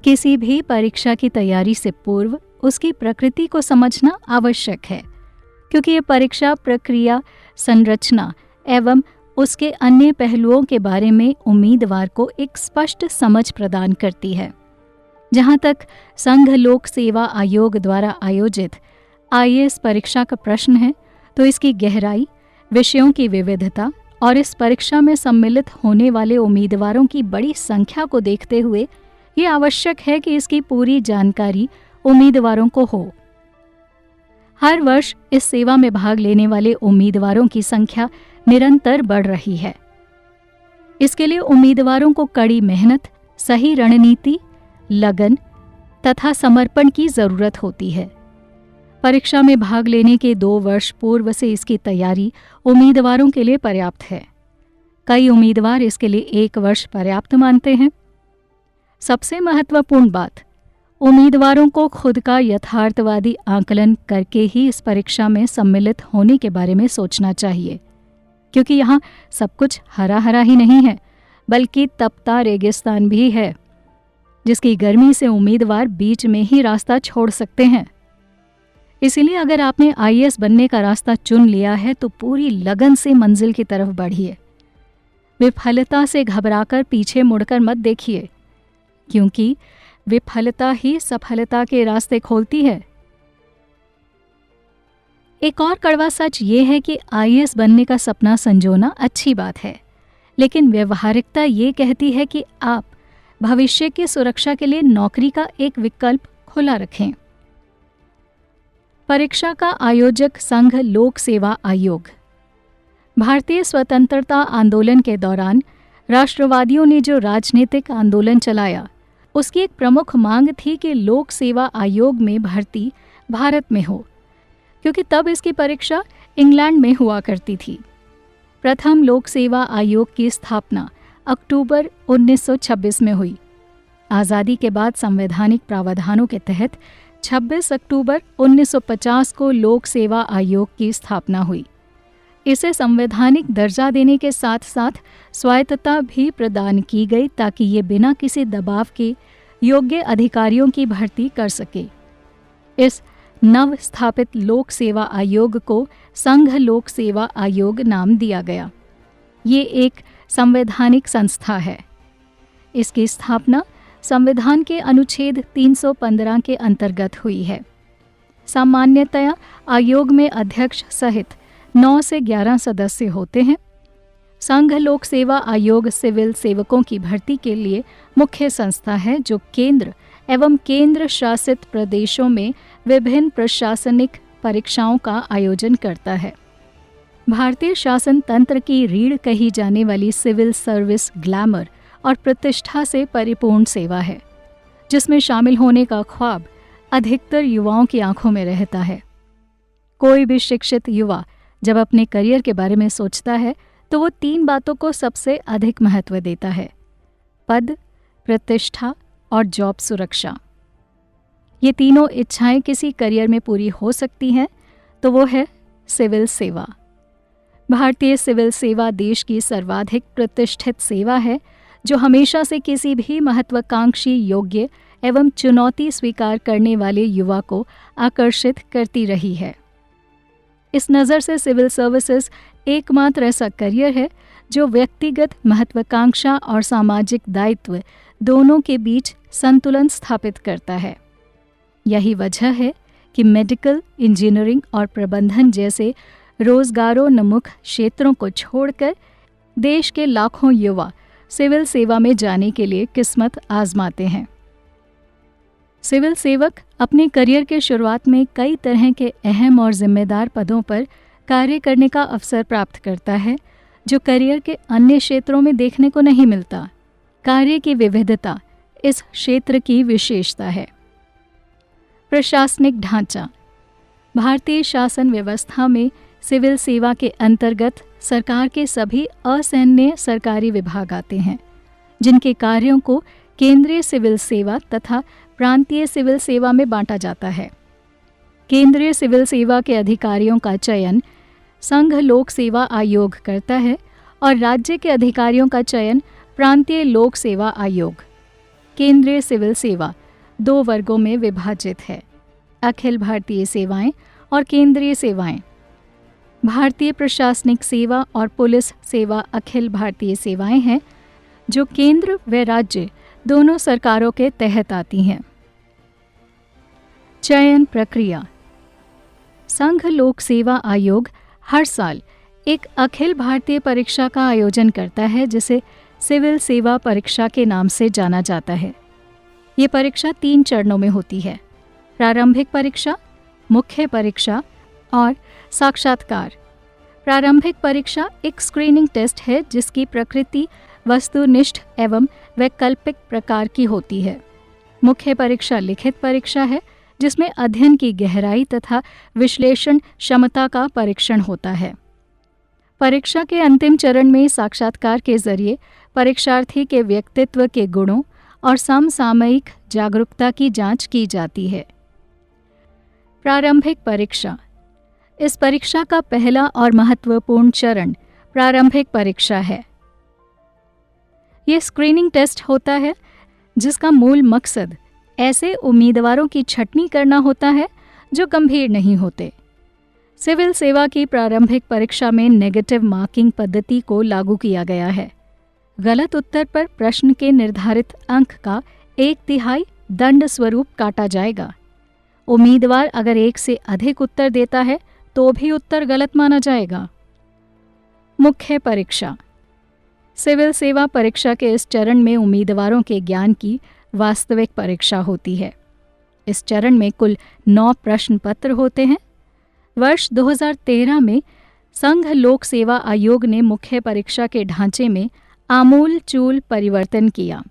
किसी भी परीक्षा की तैयारी से पूर्व उसकी प्रकृति को समझना आवश्यक है, क्योंकि ये परीक्षा प्रक्रिया, संरचना एवं उसके अन्य पहलुओं के बारे में उम्मीदवार को एक स्पष्ट समझ प्रदान करती है। जहाँ तक संघ लोक सेवा आयोग द्वारा आयोजित IAS परीक्षा का प्रश्न है, तो इसकी गहराई, विषयों की विविधता और इस परीक्षा में सम्मिलित होने वाले उम्मीदवारों की बड़ी संख्या को देखते हुए ये आवश्यक है कि इसकी पूरी जानकारी उम्मीदवारों को हो। हर वर्ष इस सेवा में भाग लेने वाले उम्मीदवारों की संख्या निरंतर बढ़ रही है। इसके लिए उम्मीदवारों को कड़ी मेहनत, सही रणनीति, लगन तथा समर्पण की जरूरत होती है। परीक्षा में भाग लेने के 2 वर्ष पूर्व से इसकी तैयारी उम्मीदवारों के लिए पर्याप्त है। कई उम्मीदवार इसके लिए 1 वर्ष पर्याप्त मानते हैं। सबसे महत्वपूर्ण बात, उम्मीदवारों को खुद का यथार्थवादी आकलन करके ही इस परीक्षा में सम्मिलित होने के बारे में सोचना चाहिए, क्योंकि यहाँ सब कुछ हरा हरा ही नहीं है, बल्कि तपता रेगिस्तान भी है, जिसकी गर्मी से उम्मीदवार बीच में ही रास्ता छोड़ सकते हैं। इसीलिए अगर आपने IAS बनने का रास्ता चुन लिया है तो पूरी लगन से मंजिल की तरफ बढ़िए। विफलता से घबराकर पीछे मुड़कर मत देखिए, क्योंकि विफलता ही सफलता के रास्ते खोलती है। एक और कड़वा सच ये है कि IAS बनने का सपना संजोना अच्छी बात है, लेकिन व्यवहारिकता ये कहती है कि आप भविष्य की सुरक्षा के लिए नौकरी का एक विकल्प खुला रखें। परीक्षा का आयोजक संघ लोक सेवा आयोग। भारतीय स्वतंत्रता आंदोलन के दौरान राष्ट्रवादियों ने जो राजनीतिक आंदोलन चलाया, उसकी एक प्रमुख मांग थी कि लोक सेवा आयोग में भर्ती भारत में हो, क्योंकि तब इसकी परीक्षा इंग्लैंड में हुआ करती थी। प्रथम लोक सेवा आयोग की स्थापना अक्टूबर 1926 में हुई। आज़ादी के बाद संवैधानिक प्रावधानों के तहत 26 अक्टूबर 1950 को लोक सेवा आयोग की स्थापना हुई। इसे संवैधानिक दर्जा देने के साथ साथ स्वायत्तता भी प्रदान की गई, ताकि ये बिना किसी दबाव के योग्य अधिकारियों की भर्ती कर सके। इस नव स्थापित लोक सेवा आयोग को संघ लोक सेवा आयोग नाम दिया गया। ये एक संवैधानिक संस्था है। इसकी स्थापना संविधान के अनुच्छेद 315 के अंतर्गत हुई है। सामान्यतया आयोग में अध्यक्ष सहित 9 से 11 सदस्य होते हैं। संघ लोक सेवा आयोग सिविल सेवकों की भर्ती के लिए मुख्य संस्था है, जो केंद्र एवं केंद्र शासित प्रदेशों में विभिन्न प्रशासनिक परीक्षाओं का आयोजन करता है। भारतीय शासन तंत्र की रीढ़ कही जाने वाली सिविल सर्विस ग्लैमर और प्रतिष्ठा से परिपूर्ण सेवा है, जिसमें शामिल होने का ख्वाब अधिकतर युवाओं की आंखों में रहता है। कोई भी शिक्षित युवा जब अपने करियर के बारे में सोचता है तो वो 3 बातों को सबसे अधिक महत्व देता है: पद, प्रतिष्ठा और जॉब सुरक्षा। ये तीनों इच्छाएं किसी करियर में पूरी हो सकती हैं तो वो है सिविल सेवा। भारतीय सिविल सेवा देश की सर्वाधिक प्रतिष्ठित सेवा है, जो हमेशा से किसी भी महत्वाकांक्षी, योग्य एवं चुनौती स्वीकार करने वाले युवा को आकर्षित करती रही है। इस नज़र से सिविल सर्विसेज एकमात्र ऐसा करियर है जो व्यक्तिगत महत्वाकांक्षा और सामाजिक दायित्व दोनों के बीच संतुलन स्थापित करता है। यही वजह है कि मेडिकल, इंजीनियरिंग और प्रबंधन जैसे रोजगारोन्मुख क्षेत्रों को छोड़कर देश के लाखों युवा सिविल सेवा में जाने के लिए किस्मत आजमाते हैं। सिविल सेवक अपने करियर के शुरुआत में कई तरह के अहम और जिम्मेदार पदों पर कार्य करने का अवसर प्राप्त करता है, जो करियर के अन्य क्षेत्रों में देखने को नहीं मिलता। कार्य की विविधता इस क्षेत्र की विशेषता है। प्रशासनिक ढांचा। भारतीय शासन व्यवस्था में सिविल सेवा के अंतर्गत सरकार के सभी असैन्य सरकारी विभाग आते हैं, जिनके कार्यों को केंद्रीय सिविल सेवा तथा प्रांतीय सिविल सेवा में बांटा जाता है। केंद्रीय सिविल सेवा के अधिकारियों का चयन संघ लोक सेवा आयोग करता है और राज्य के अधिकारियों का चयन प्रांतीय लोक सेवा आयोग। केंद्रीय सिविल सेवा 2 वर्गों में विभाजित है: अखिल भारतीय सेवाएं और केंद्रीय सेवाएं। भारतीय प्रशासनिक सेवा और पुलिस सेवा अखिल भारतीय सेवाएं हैं, जो केंद्र व राज्य दोनों सरकारों के तहत आती हैं। चयन प्रक्रिया। संघ लोक सेवा आयोग हर साल एक अखिल भारतीय परीक्षा का आयोजन करता है, जिसे सिविल सेवा परीक्षा के नाम से जाना जाता है। ये परीक्षा 3 चरणों में होती है: प्रारंभिक परीक्षा, मुख्य परीक्षा और साक्षात्कार। प्रारंभिक परीक्षा एक स्क्रीनिंग टेस्ट है, जिसकी प्रकृति वस्तुनिष्ठ एवं वैकल्पिक प्रकार की होती है। मुख्य परीक्षा लिखित परीक्षा है, जिसमें अध्ययन की गहराई तथा विश्लेषण क्षमता का परीक्षण होता है। परीक्षा के अंतिम चरण में साक्षात्कार के जरिए परीक्षार्थी के व्यक्तित्व के गुणों और समसामयिक जागरूकता की जांच की जाती है। प्रारंभिक परीक्षा। इस परीक्षा का पहला और महत्वपूर्ण चरण प्रारंभिक परीक्षा है। ये स्क्रीनिंग टेस्ट होता है, जिसका मूल मकसद ऐसे उम्मीदवारों की छंटनी करना होता है जो गंभीर नहीं होते। सिविल सेवा की प्रारंभिक परीक्षा में नेगेटिव मार्किंग पद्धति को लागू किया गया है। गलत उत्तर पर प्रश्न के निर्धारित अंक का 1/3 दंड स्वरूप काटा जाएगा। उम्मीदवार अगर 1 से अधिक उत्तर देता है तो भी उत्तर गलत माना जाएगा। मुख्य परीक्षा। सिविल सेवा परीक्षा के इस चरण में उम्मीदवारों के ज्ञान की वास्तविक परीक्षा होती है। इस चरण में कुल 9 प्रश्न पत्र होते हैं। वर्ष 2013 में संघ लोक सेवा आयोग ने मुख्य परीक्षा के ढांचे में आमूल चूल परिवर्तन किया।